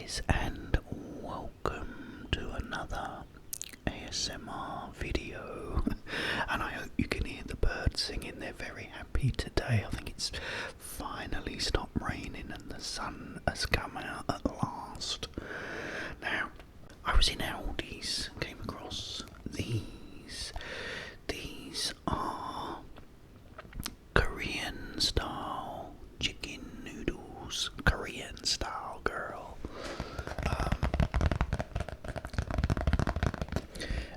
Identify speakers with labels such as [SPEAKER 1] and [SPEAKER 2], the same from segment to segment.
[SPEAKER 1] guys, and welcome to another ASMR video. And I hope you can hear the birds singing. They're very happy today. I think it's finally stopped raining and the sun has come out at last. Now, I was in Aldi's, came across these. These are Korean style chicken noodles. Korean style, girl.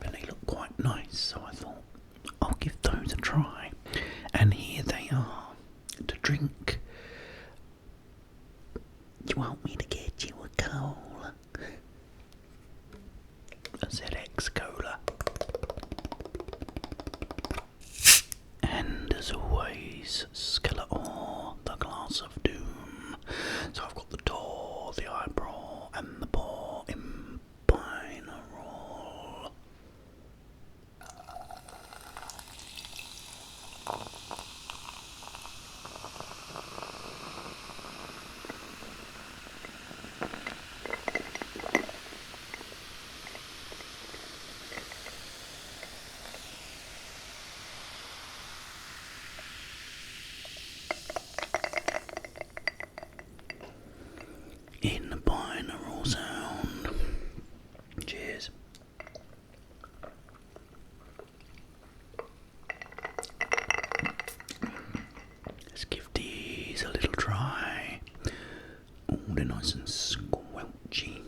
[SPEAKER 1] And they look quite nice, so I thought I'll give those a try. And here they are to drink. You want me to get you a cola? A ZX cola. And as always, Skeletor, the glass of doom. So I've got the door, the eyebrow, and the paw in binaural. In the binaural sound. Cheers. Let's give these a little try. Oh, they're nice and squelchy.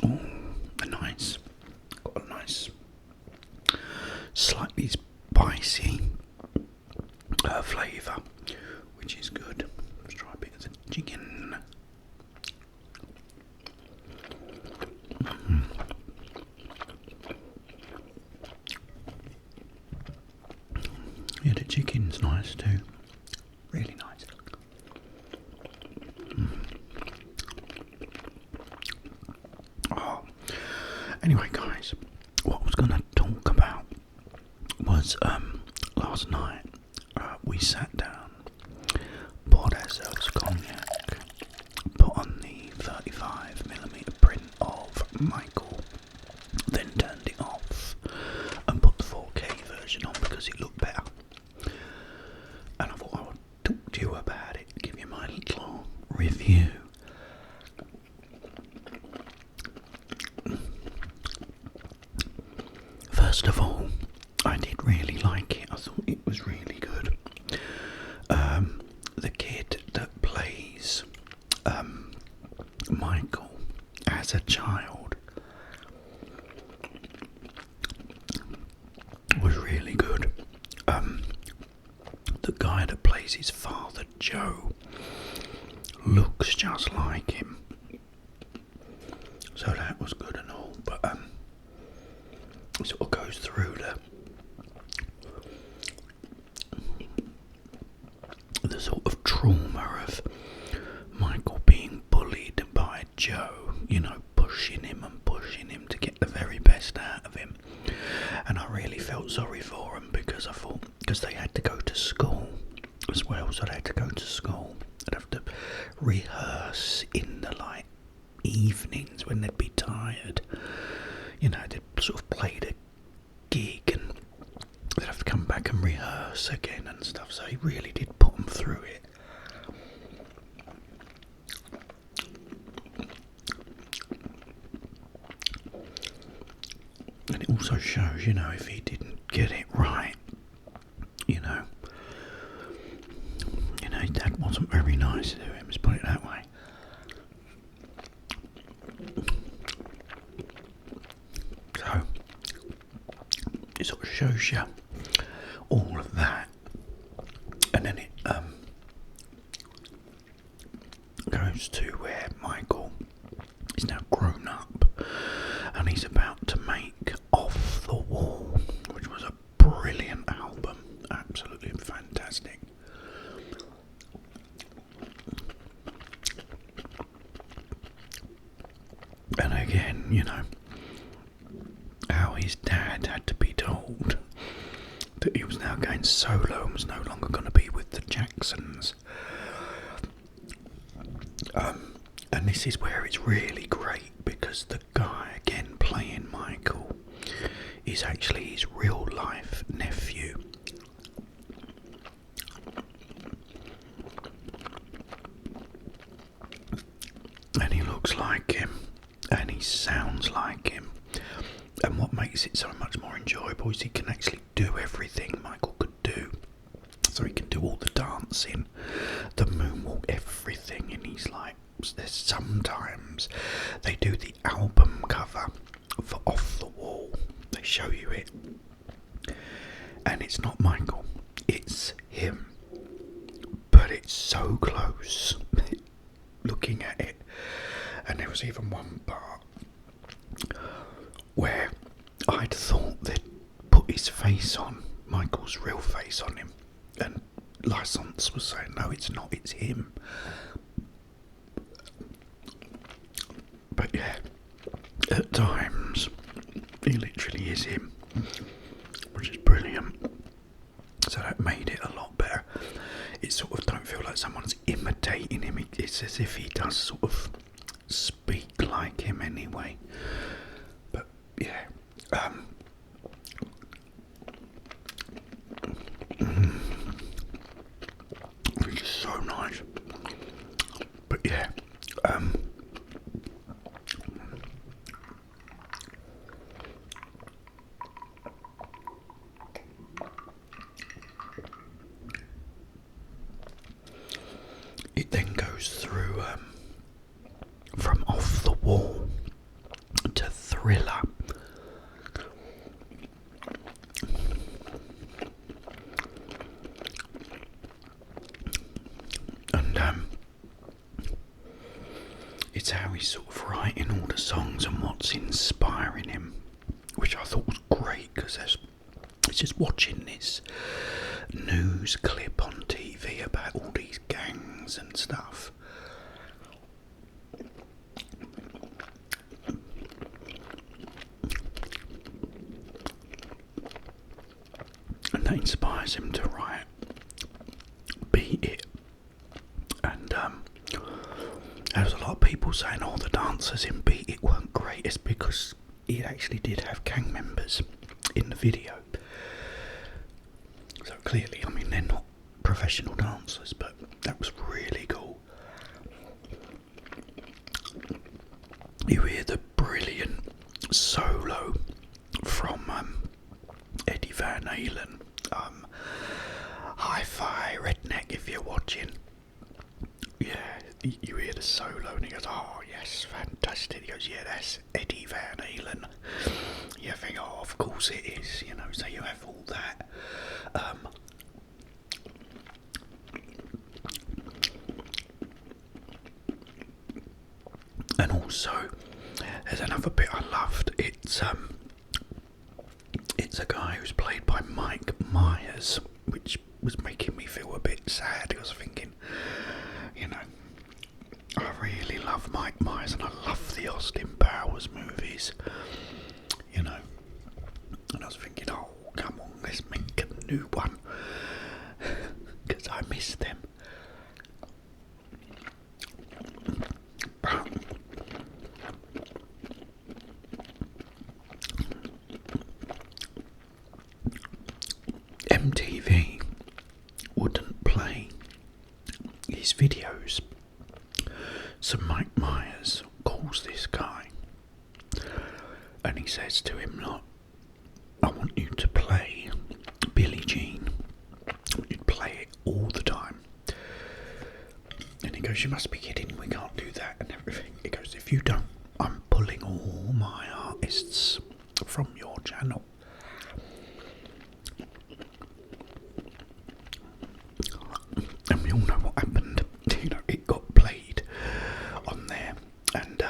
[SPEAKER 1] Oh, they're nice. Got a nice, slightly spicy flavour, which is good. Let's try a bit of the chicken. Yeah, the chicken's nice too. Really nice. Oh. Anyway, guys, what I was going to talk about was last night we sat down, bought ourselves cognac, put on the 35mm print of Michael, then turned it off and put the 4K version on because it looked better. And I thought I would talk to you about it, give you my little review. First of all, I did really like it. I thought it was really good. The kid that plays Michael as a child was really good. The guy that plays his father, Joe, looks just like him. So that was good and all, but it sort of goes through the sort of trauma of Michael being bullied by Joe, you know, pushing him to get the very best out of him. And I really felt sorry for him because I thought, because they had to go to school as well, so they had to go to school. They'd have to rehearse in the evenings when they'd be tired. You know, they'd sort of played a gig and they'd have to come back and rehearse again and stuff, so he really did put them through it. And it also shows, you know, if he didn't get it right, you know, his dad wasn't very nice to him, let's put it that way. So, it sort of shows you all of that, and then it goes to where Michael is now grown up and he's about to make Off the Wall, which was a brilliant album, absolutely fantastic. And again, you know, how his dad had to be told that he was now going solo and was no longer going to be with the Jacksons. And this is where it's really great, because the guy, again, playing Michael, is actually his real life nephew. And he looks like him, and he sounds like him. And what makes it so much more enjoyable is he can actually do everything Michael could do. So he can do all the dancing, the moonwalk, everything. And he's like, there's sometimes they do the album cover for Off the Wall. They show you it. And it's not Michael, it's him. But it's so close, looking at it. And there was even one part where I'd thought they'd put his face on, Michael's real face on him, and Licence was saying, no, it's not, it's him. But yeah, at times he literally is him, which is brilliant. So that made it a lot better. It sort of don't feel like someone's imitating him. It's as if he does sort of speak like him anyway. But yeah, it's so nice. But yeah, it then goes through from Off the Wall to Thriller. And it's how he's sort of writing all the songs and what's inspiring him, which I thought was great, because it's just watching this news clip on TV about all these gangs and stuff. And that inspires him to write Beat It. And there's a lot of people saying, oh, the dancers in Beat It weren't great. It's because it actually did have gang members in the video. So clearly, I mean, they're not professional dancers, but that was really cool. You hear the brilliant solo from Eddie Van Halen. Hi-Fi Redneck, if you're watching. Yeah, you hear the solo and he goes, oh yes, fantastic. He goes, yeah, that's Eddie Van Halen. You think, oh, of course it is, you know, so you have all that. And also, there's another bit I loved. It's a guy who's played by Mike Myers, which was making me feel a bit sad. I was thinking, you know, I really love Mike Myers and I love the Austin Powers movies, you know. And I was thinking, oh, come on, let's make a new one, because I miss them. But MTV wouldn't play his videos, so Mike Myers calls this guy and he says to him, look, I want you to play Billie Jean. I want you to play it all the time. And he goes, you must be kidding, we can't do that and everything. He goes, if you don't, I'm pulling all my artists from your channel. And we all know what happened. You know, it got played on there, and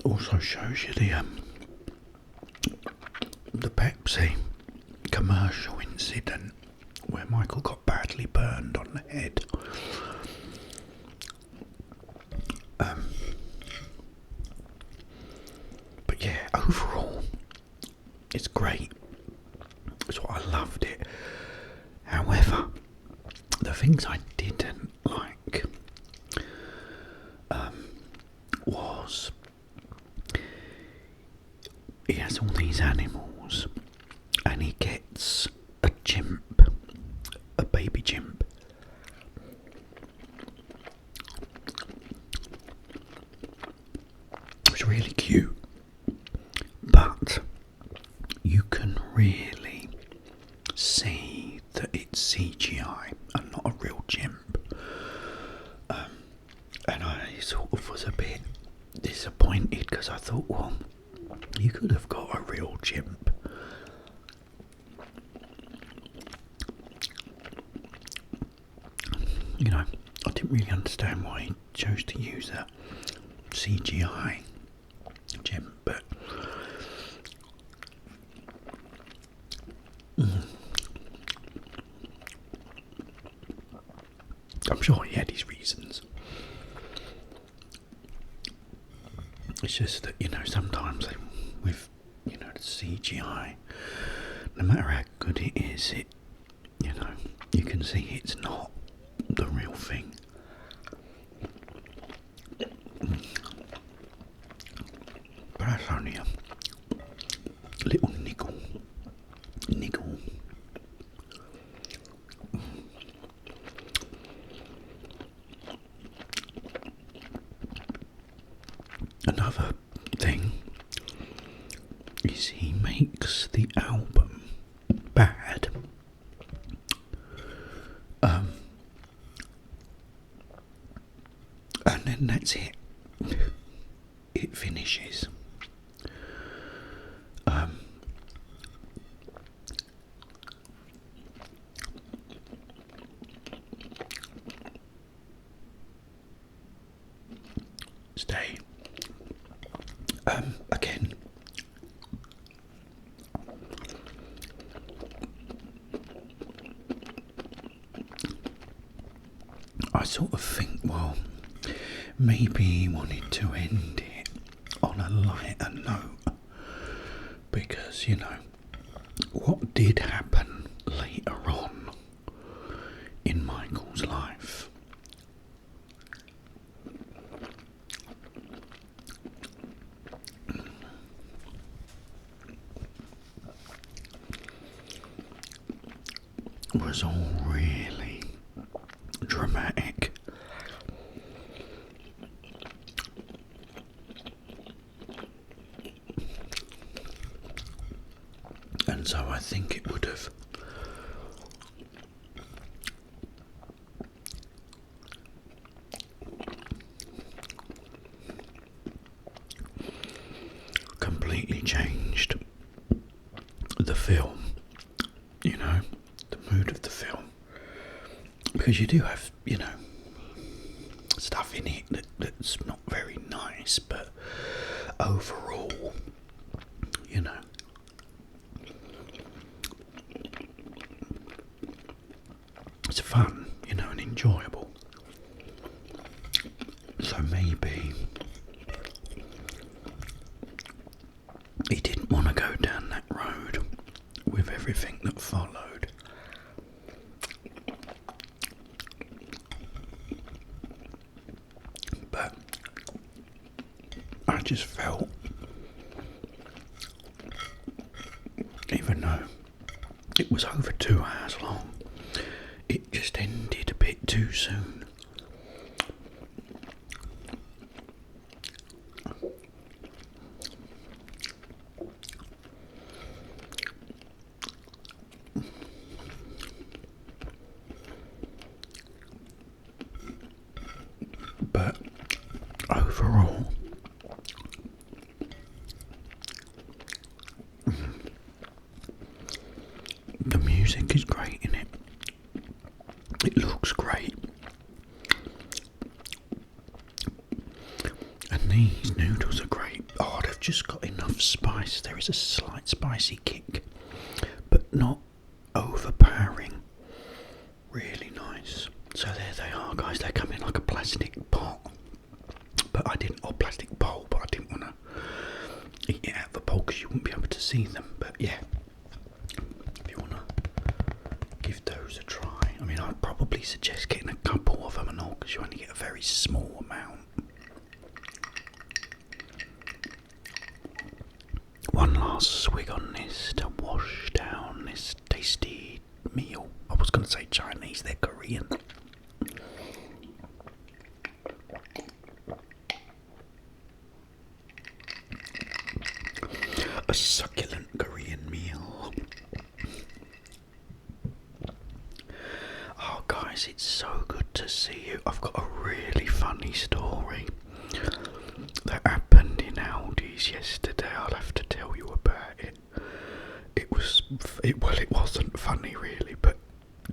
[SPEAKER 1] also shows you the Pepsi commercial incident where Michael got badly burned on the head. It's great. That's what I loved it. However, the things I didn't like was he has all these animals and he gets a chimp, a baby chimp. It's really cute, but you can really see that it's CGI and not a real chimp. And I sort of was a bit disappointed because I thought, well, you could have got a real chimp. You know, I didn't really understand why he chose to use a CGI chimp, but I'm sure he had his reasons. It's just that, you know, sometimes with, you know, the CGI, no matter how good it is, you know, you can see it's not the real thing. But that's only a little niggle. Another thing is he makes the album bad. And then that's it. It finishes. Stay. Again, I sort of think, well, maybe he wanted to end it on a lighter note, because, you know, what did happen later on in Michael's life was all really dramatic. And so I think it would have completely changed the film, you know, the mood of the film. Because you do have, you know, stuff in it that's not very nice, but overall, you know, it's fun, you know, and enjoyable. So maybe he didn't want to go down that road with everything that followed. But I just felt, even though it was over 2 hours long, it just ended a bit too soon. But overall, the music is great in it. It looks great. And these noodles are great. Oh, they've just got enough spice. There is a slight spicy kick, but not overpowering. Really nice. So there they are, guys. They come in like a plastic pot. Plastic bowl, but I didn't want to eat it out of the bowl because you wouldn't be able to see them. But yeah, you only get a very small amount. One last swig on this to wash down this tasty meal. I was going to say Chinese, they're Korean. A succulent Korean meal. Oh guys, it's so good to see you. I've got a really funny story that happened in Aldi's yesterday. I'll have to tell you about it. It wasn't funny really, but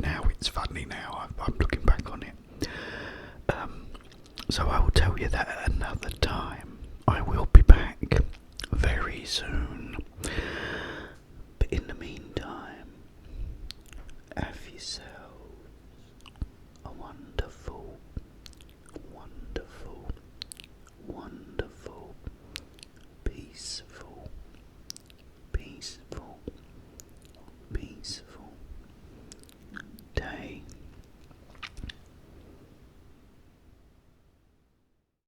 [SPEAKER 1] now it's funny now. I'm looking back on it. So I will tell you that at another time. I will be back very soon.